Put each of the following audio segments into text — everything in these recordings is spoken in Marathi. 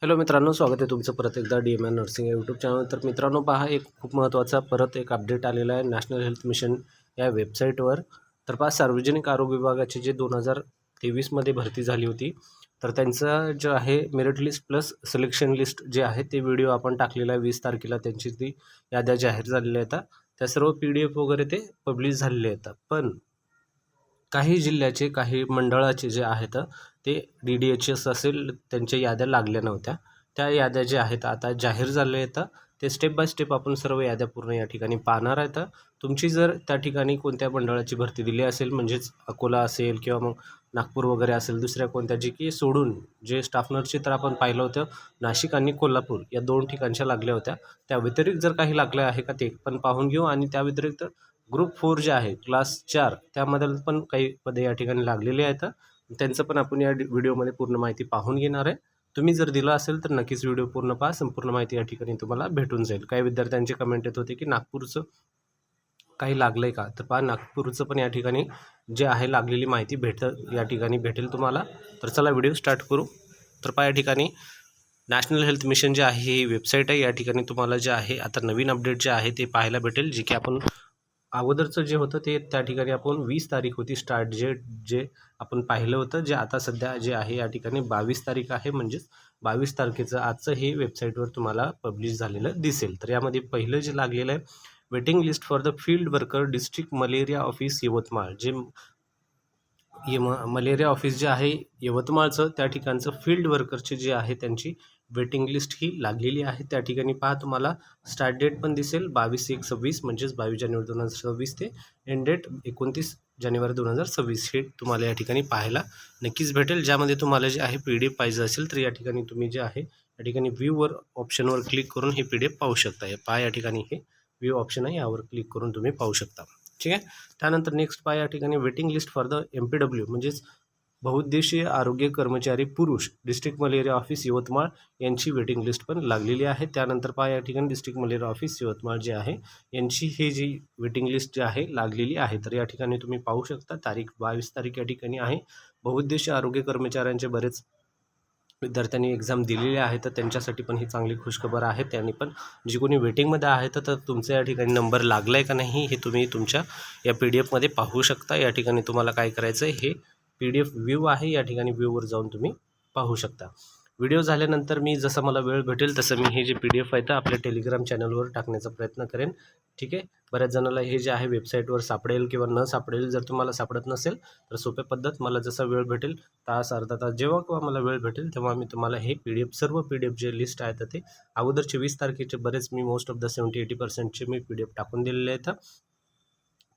हॅलो मित्रांनो, स्वागत आहे तुमचं परत एकदा DMN नर्सिंग या यूट्यूब चॅनल. तर मित्रांनो पहा, एक खूप महत्त्वाचा परत एक अपडेट आलेला आहे नॅशनल हेल्थ मिशन या वेबसाईटवर. तर पहा, सार्वजनिक आरोग्य विभागाची जे 2023मध्ये भरती झाली होती, तर त्यांचं जे आहे merit list plus selection list जे आहे ते व्हिडिओ आपण टाकलेला आहे. 20 तारखेला त्यांची ती याद्या जाहीर झालेल्या आहेत. त्या सर्व PDF वगैरे ते पब्लिश झालेले आहेत. पण काही जिल्ह्याचे काही मंडळाचे जे आहेत ते DDHS असेल त्यांच्या याद्या लागल्या नव्हत्या. त्या याद्या ज्या आहेत आता जाहीर झाल्या आहेत. ते स्टेप बाय स्टेप आपण सर्व याद्या पूर्ण या ठिकाणी पाहणार आहेत. तुमची जर त्या ठिकाणी कोणत्या मंडळाची भरती दिली असेल, म्हणजेच अकोला असेल किंवा मग नागपूर वगैरे असेल, दुसऱ्या कोणत्या जी की सोडून जे स्टाफ नर्सची तर आपण पाहिलं होतं नाशिक आणि कोल्हापूर या 2 ठिकाणच्या लागल्या होत्या. त्या व्यतिरिक्त जर काही लागल्या आहे का ते पण पाहून घेऊ. आणि त्या व्यतिरिक्त ग्रुप 4 जे आहे क्लास 4 त्यामध्ये पण काही पदे या ठिकाणी लागलेली आहेत. त्यांचं पण आपण या व्हिडिओमध्ये पूर्ण माहिती पाहून घेणार आहे. तुम्ही जर दिला असेल तर नक्कीच व्हिडिओ पूर्ण पहा. संपूर्ण माहिती या ठिकाणी तुम्हाला भेटून जाईल. काही विद्यार्थ्यांचे कमेंट येत होते की नागपूरचं काही लागलं आहे का, तर पहा नागपूरचं पण या ठिकाणी जे आहे लागलेली माहिती या ठिकाणी भेटेल तुम्हाला. तर चला व्हिडिओ स्टार्ट करू. तर पहा, या ठिकाणी नॅशनल हेल्थ मिशन जे आहे ही वेबसाईट आहे. या ठिकाणी तुम्हाला जे आहे आता नवीन अपडेट जे आहे ते पाहायला भेटेल, जे की आपण अगोदरचं जे होतं ते त्या ठिकाणी आपण 20 तारीख होती स्टार्ट जे आपण पाहिलं होतं. जे आता सध्या जे आहे या ठिकाणी 22 तारीख आहे. म्हणजेच 22 तारखेचं आजचं हे वेबसाईटवर तुम्हाला पब्लिश झालेलं दिसेल. तर यामध्ये पहिलं जे लागलेलं आहे waiting list for the field worker district malaria office Yavatmal. जे मलेरिया ऑफिस जे आहे यवतमाळचं, त्या ठिकाणचं फील्ड वर्करचे जे आहे त्यांची वेटिंग लिस्ट ही लागलेली आहे. त्या ठिकाणी पहा तुम्हाला स्टार्ट डेट पण दिसेल 22/1/26 म्हणजेच 22 जानेवारी 2026 ते एंड डेट 29 जानेवारी 2026 हे तुम्हाला या ठिकाणी पाहायला नक्कीच भेटेल. ज्यामध्ये तुम्हाला जे आहे PDF पाहिजे असेल तर या ठिकाणी तुम्ही जे आहे या ठिकाणी व्ह्यूवर ऑप्शनवर क्लिक करून हे PDF पाहू शकता. पहा या ठिकाणी हे व्ह्यू ऑप्शन आहे, यावर क्लिक करून तुम्ही पाहू शकता. ठीक आहे. त्यानंतर नेक्स्ट पहा, या ठिकाणी waiting list for the MPW म्हणजेच बहुउद्देशीय आरोग्य कर्मचारी पुरुष डिस्ट्रिक्ट मलेरिया ऑफिस यवतमाळ यांची वेटिंग लिस्ट पण लागलेली आहे. त्यानंतर पहा, या ठिकाणी डिस्ट्रिक्ट मलेरिया ऑफिस यवतमाळ जे आहे यांची ही जी वेटिंग लिस्ट जी आहे लागलेली आहे. तर या ठिकाणी तुम्ही पाहू शकता तारीख 22 तारीख या ठिकाणी आहे. बहुउद्देशीय आरोग्य कर्मचाऱ्यांचे बरेच विद्यार्थ्यांनी एक्झाम दिलेली आहे, तर त्यांच्यासाठी पण ही चांगली खुशखबर आहे. त्यांनी पण जी कोणी वेटिंगमध्ये आहेत तर तुमचा या ठिकाणी नंबर लागला आहे का नाही हे तुम्ही तुमच्या या PDF मध्ये पाहू शकता. या ठिकाणी तुम्हाला काय करायचं आहे, हे PDF व्ह्यू आहे, या ठिकाणी व्ह्यूवर जाऊन तुम्ही पाहू शकता. व्हिडिओ झाल्यानंतर मी जसं मला वेळ भेटेल तसं मी हे जे PDF आहे तर आपल्या टेलिग्राम चॅनलवर टाकण्याचा प्रयत्न करेन. ठीक आहे. बऱ्याच जणाला हे जे आहे वेबसाईटवर सापडेल किंवा न सापडेल. जर तुम्हाला सापडत नसेल तर सोप्या पद्धत, मला जसा वेळ भेटेल तास अर्धा तास जेव्हा केव्हा मला वेळ भेटेल तेव्हा मी तुम्हाला हे सर्व PDF जे लिस्ट आहेत ते अगोदरचे 20 तारखेचे बरेच मी मोस्ट ऑफ द 70-80% मी PDF टाकून दिलेले आहेत.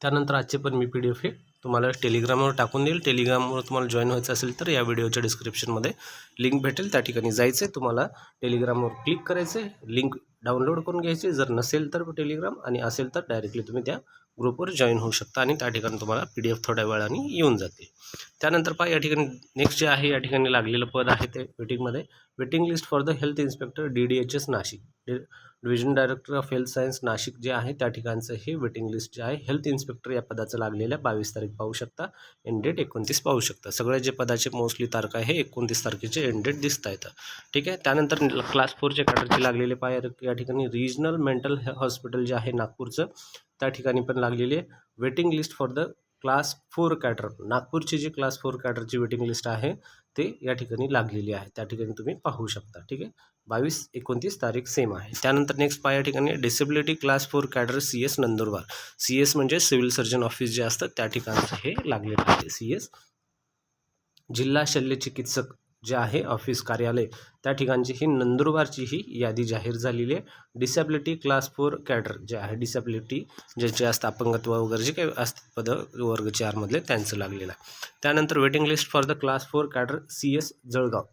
त्यानंतर आजचे पण मी PDF हे तुम्हाला टेलिग्रामवर टाकून देईल. टेलिग्रामवर तुम्हाला जॉईन व्हायचं असेल तर या व्हिडिओच्या डिस्क्रिप्शनमध्ये लिंक भेटेल. त्या ठिकाणी जायचं आहे, तुम्हाला टेलिग्रामवर क्लिक करायचं आहे, लिंक डाउनलोड करून घ्यायची. जर नसेल तर टेलिग्राम आणि असेल तर डायरेक्टली तुम्ही त्या ग्रुपवर जॉईन होऊ शकता आणि त्या ठिकाणी तुम्हाला PDF थोड्या वेळाने येऊन जाते. त्यानंतर पहा, या ठिकाणी नेक्स्ट जे आहे या ठिकाणी लागलेलं पद आहे ते वेटिंगमध्ये waiting list for the health inspector DDHS Nashik, division director of health science Nashik जे आहे त्या ठिकाणचं हे वेटिंग लिस्ट जे आहे हेल्थ इन्स्पेक्टर या पदाचं लागलेलं आहे. 22 तारीख पाहू शकता, एंड डेट 29 पाहू शकता. सगळ्या जे पदाचे मोस्टली तारखा आहे 29 तारखेचे एंड डेट दिसत आहेत. ठीक आहे. त्यानंतर क्लास 4चे कॅडरचे लागलेले पाय या ठिकाणी रिजनल मेंटल हॉस्पिटल जे आहे नागपूरचं, त्या ठिकाणी पण लागलेली आहे waiting list for the class 4 cadre. नागपूरची जी क्लास 4 कॅडरची वेटिंग लिस्ट आहे ते या ठिकाणी लागलेली आहे. त्या ठिकाणी तुम्ही पाहू शकता. ठीक आहे. 22-29 तारीख सेम आहे. त्यानंतर नेक्स्ट पहा, या ठिकाणी disability class 4 cadre CS Nandurbar. CS म्हणजे सिव्हिल सर्जन ऑफिस जे असतं त्या ठिकाणचं हे लागलेलं आहे. CS जिल्हा शल्य चिकित्सक जे आहे ऑफिस कार्यालय त्या ठिकाणची ही नंदुरबारची ही यादी जाहीर झालेली आहे. डिसेबिलिटी क्लास 4 कॅडर जे आहे, डिसेबिलिटी ज्याचे असतं अपंगत्व वगैरे जे काही असतात पदं वर्ग 4 मधले त्यांचं लागलेलं आहे. त्यानंतर waiting list for the class 4 cadre CS Jalgaon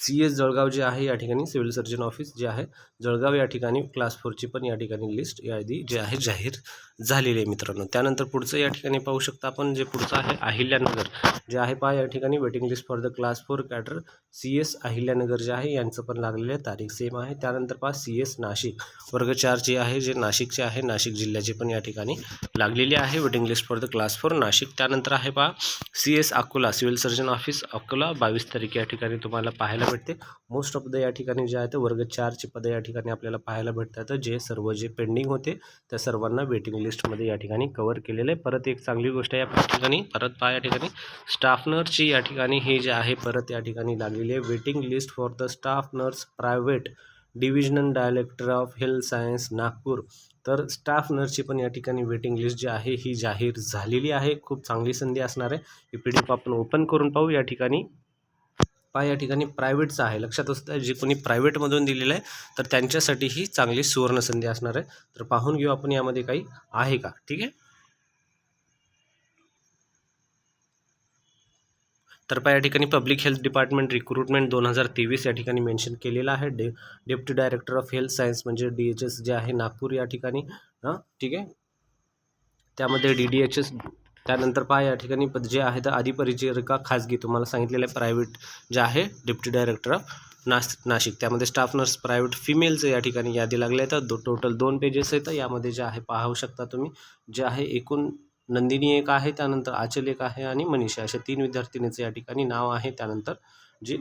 CS Jalgaon जे आहे या ठिकाणी सिव्हिल सर्जन ऑफिस जे आहे जळगाव या ठिकाणी क्लास 4ची पण या ठिकाणी लिस्ट यादी जे आहे जाहीर झालेली आहे मित्रांनो. त्यानंतर पुढचं या ठिकाणी पाहू शकता आपण, जे पुढचं आहे अहिल्यानगर जे आहे पहा, या ठिकाणी waiting list for the class 4 cadre CS Ahilyanagar जे आहे यांचं पण लागलेलं आहे, तारीख सेम आहे. त्यानंतर पहा CS नाशिक वर्ग 4 जे आहे जे नाशिकचे आहे, नाशिक जिल्ह्याचे पण या ठिकाणी लागलेली आहे waiting list for the class 4 Nashik. त्यानंतर आहे पहा CS Akola civil surgeon office Akola 22 तारीख या ठिकाणी तुम्हाला पाहायला भेटते. मोस्ट ऑफ द या ठिकाणी जे आहे ते वर्ग 4ची पदं या ठिकाणी आपल्याला पाहायला भेटतात. जे सर्व जे पेंडिंग होते त्या सर्वांना वेटिंग लिस्टमध्ये या ठिकाणी कव्हर केलेलं आहे. परत एक चांगली गोष्ट आहे या ठिकाणी, परत पहा या ठिकाणी स्टाफ नर्सची या ठिकाणी हे जे आहे परत या ठिकाणी लागलेली आहे waiting list for the staff nurse private divisional director of health science Nagpur. तर स्टाफ नर्सची पण या ठिकाणी वेटिंग लिस्ट जी आहे ही जाहीर झालेली आहे. खूप चांगली संधी असणार आहे. ही PDF आपण ओपन करून पाहू. या ठिकाणी पहा या ठिकाणी प्रायव्हेटचं आहे, लक्षात असतं जे कोणी प्रायव्हेटमधून दिलेलं आहे तर त्यांच्यासाठी ही चांगली सुवर्ण संधी असणार आहे. तर पाहून घेऊ आपण यामध्ये काही आहे का. ठीक आहे, तर पहा या ठिकाणी पब्लिक हेल्थ डिपार्टमेंट रिक्रुटमेंट 2023 या ठिकाणी मेन्शन केलेलं आहे. Deputy director of health science म्हणजे DHS जे आहे नागपूर या ठिकाणी. ठीक आहे, त्यामध्ये DDHS. त्यानंतर पहा या ठिकाणी जे आहे तर अधिपरिचारिका खाजगी तुम्हाला सांगितलेलं आहे प्रायव्हेट जे आहे डेप्युटी डायरेक्टर ऑफ नाशिक. त्यामध्ये स्टाफ नर्स प्रायव्हेट फिमेलचं या ठिकाणी यादी लागली आहे. तर टोटल 2 पेजेस आहेत. यामध्ये जे आहे पाहू शकता तुम्ही जे आहे एकूण नंदिनी एक आहे, त्यानंतर आचल एक आहे आणि मनीषा अशा 3 विद्यार्थिनीचं या ठिकाणी नाव आहे. त्यानंतर जे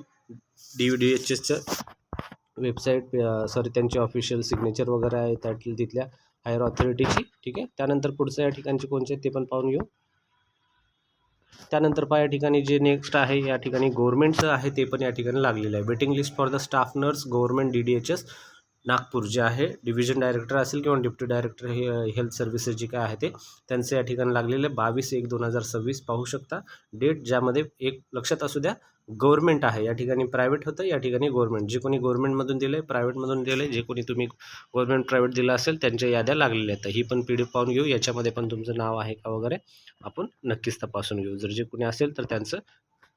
DHSचं वेबसाईट सॉरी त्यांचे ऑफिशियल सिग्नेचर वगैरे आहे त्यातील तिथल्या हायर ऑथॉरिटीची. ठीक आहे, त्यानंतर पुढचं या ठिकाणचे कोणते ते पण पाहून घेऊ. त्यानंतर पहा या ठिकाणी जे नेक्स्ट आहे या ठिकाणी गव्हर्नमेंटचं आहे ते पण या ठिकाणी लागलेलं आहे. Waiting list for the staff nurse government DDHS Nagpur जे आहे डिव्हिजन डायरेक्टर असेल किंवा डेप्युटी डायरेक्टर हे हेल्थ सर्व्हिसेस जे काय आहे ते त्यांचं या ठिकाणी लागलेलं आहे. 22/1/2026 पाहू शकता डेट, ज्यामध्ये एक लक्षात असू द्या गव्हर्नमेंट आहे. या ठिकाणी प्रायव्हेट होतं, या ठिकाणी गव्हर्नमेंट. जे कोणी गव्हर्नमेंटमधून दिलं आहे प्रायव्हेटमधून दिलं आहे, जे कोणी तुम्ही गव्हर्नमेंट प्रायव्हेट दिलं असेल त्यांच्या याद्या लागलेल्या आहेत. ही पण PDF पाहून घेऊ. याच्यामध्ये पण तुमचं नाव आहे का वगैरे आपण नक्कीच तपासून घेऊ. जर जे कोणी असेल तर त्यांचं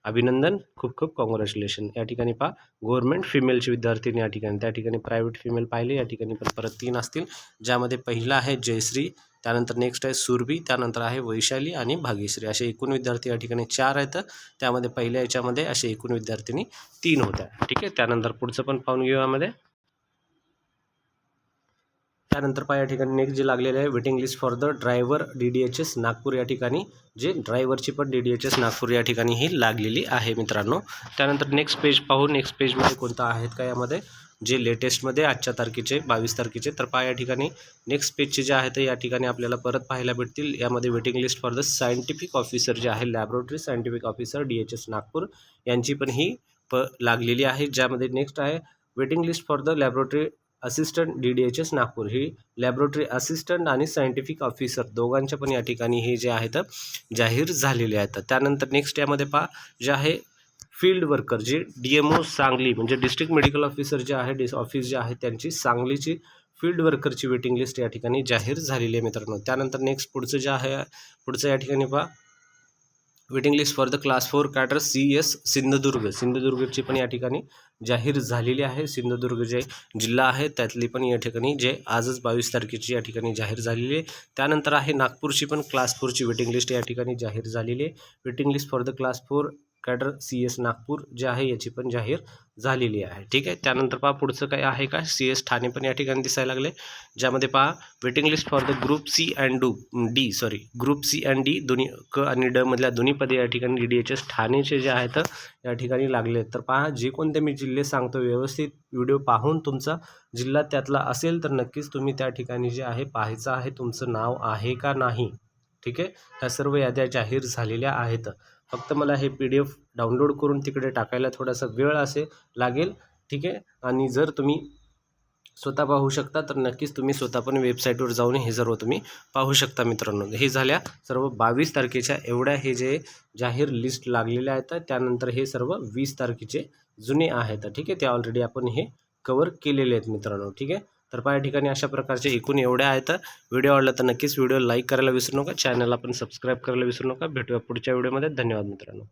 अभिनंदन, खूप खूप कॉंग्रॅच्युलेशन. या ठिकाणी पहा गव्हर्नमेंट फिमेलचे विद्यार्थीनी या ठिकाणी, त्या ठिकाणी प्रायव्हेट फिमेल पाहिले. या ठिकाणी पण परत 3 असतील, ज्यामध्ये पहिला आहे जयश्री, त्यानंतर नेक्स्ट आहे सुरभी, त्यानंतर आहे वैशाली आणि भाग्यश्री. असे एकूण विद्यार्थी या ठिकाणी 4 आहेत. त्यामध्ये पहिल्या याच्यामध्ये असे एकूण विद्यार्थिनी 3 होत्या. ठीक आहे, त्यानंतर पुढचं पण पाहून घेऊ यामध्ये. त्यानंतर पहा या ठिकाणी नेक्स्ट जे लागलेलं आहे waiting list for the driver DDHS Nagpur. या ठिकाणी जे ड्रायव्हरची पण DDHS नागपूर या ठिकाणी ही लागलेली आहे मित्रांनो. त्यानंतर नेक्स्ट पेज पाहू. नेक्स्ट पेजमध्ये कोणतं आहेत का यामध्ये जे लेटेस्टमध्ये आजच्या तारखेचे 22 तारखेचे. तर पहा या ठिकाणी नेक्स्ट पेजचे जे आहेत या ठिकाणी आपल्याला परत पाहायला भेटतील. यामध्ये waiting list for the scientific officer जे आहे laboratory scientific officer DHS Nagpur यांची पण ही लागलेली आहे. ज्यामध्ये नेक्स्ट आहे waiting list for the laboratory assistant DDHS Nagpur. He laboratory assistant आणि सायंटिफिक ऑफिसर दोघांच्या पण या ठिकाणी हे जे आहेत जाहीर झालेले आहेत. त्यानंतर नेक्स्ट यामध्ये पहा जे आहे फील्ड वर्कर जे DMO सांगली म्हणजे डिस्ट्रिक्ट मेडिकल ऑफिसर जे आहे ऑफिस जे आहे त्यांची सांगलीची फील्ड वर्करची वेटिंग लिस्ट या ठिकाणी जाहीर झालेली आहे मित्रांनो. त्यानंतर नेक्स्ट पुढचं जे आहे पुढचं या ठिकाणी पहा waiting list for the class 4 cadre CS सिंधुदुर्गची पण या ठिकाणी जाहीर झालेली आहे. सिंधुदुर्ग जे जिल्हा आहे त्यातली पण या ठिकाणी जे आजच 22 तारखेची या ठिकाणी जाहीर झालेली आहे. त्यानंतर आहे नागपूरची पण क्लास 4ची वेटिंग लिस्ट या ठिकाणी जाहीर झालेली आहे. Waiting list for the class 4 cadre CS Nagpur जे आहे याची पण जाहीर झालेली आहे. ठीक आहे, त्यानंतर पहा पुढचं काय आहे का CS ठाणे पण या ठिकाणी दिसायला लागले. ज्यामध्ये पहा waiting list for the group C and group C and D दोन्ही क आणि ड मधल्या दोन्ही पदे या ठिकाणी DDHS ठाणेचे जे आहेत या ठिकाणी लागले. तर पहा जे कोणते मी जिल्हे सांगतो व्यवस्थित व्हिडिओ पाहून तुमचा जिल्हा त्यातला असेल तर नक्कीच तुम्ही त्या ठिकाणी जे आहे पाहायचं आहे तुमचं नाव आहे का नाही. ठीक आहे, ह्या सर्व याद्या जाहीर झालेल्या आहेत. फक्त मला हे PDF डाउनलोड करून तिकडे टाकायला थोडासा वेळ लागेल. ठीक आहे, आणि जर तुम्ही स्वतः पाहू शकता तर नक्कीच तुम्ही स्वतः पण वेबसाईटवर जाऊन हे सर्व तुम्ही पाहू शकता मित्रांनो. हे झाल्या सर्व 22 तारखेच्या एवढ्या हे जे जाहीर लिस्ट लागलेल्या आहेत. त्यानंतर हे सर्व 20 तारखेचे जुने आहेत. ठीक आहे, ते ऑलरेडी आपण हे कवर केलेले आहेत मित्रांनो. ठीक आहे, तर पहा या ठिकाणी अशा प्रकारचे एकूण एवढ्या आहेत. व्हिडिओ आवडला तर नक्कीच व्हिडिओ लाईक करायला विसरू नका, चॅनलला पण सबस्क्राईब करायला विसरू नका. भेटूया पुढच्या व्हिडिओमध्ये. धन्यवाद मित्रांनो.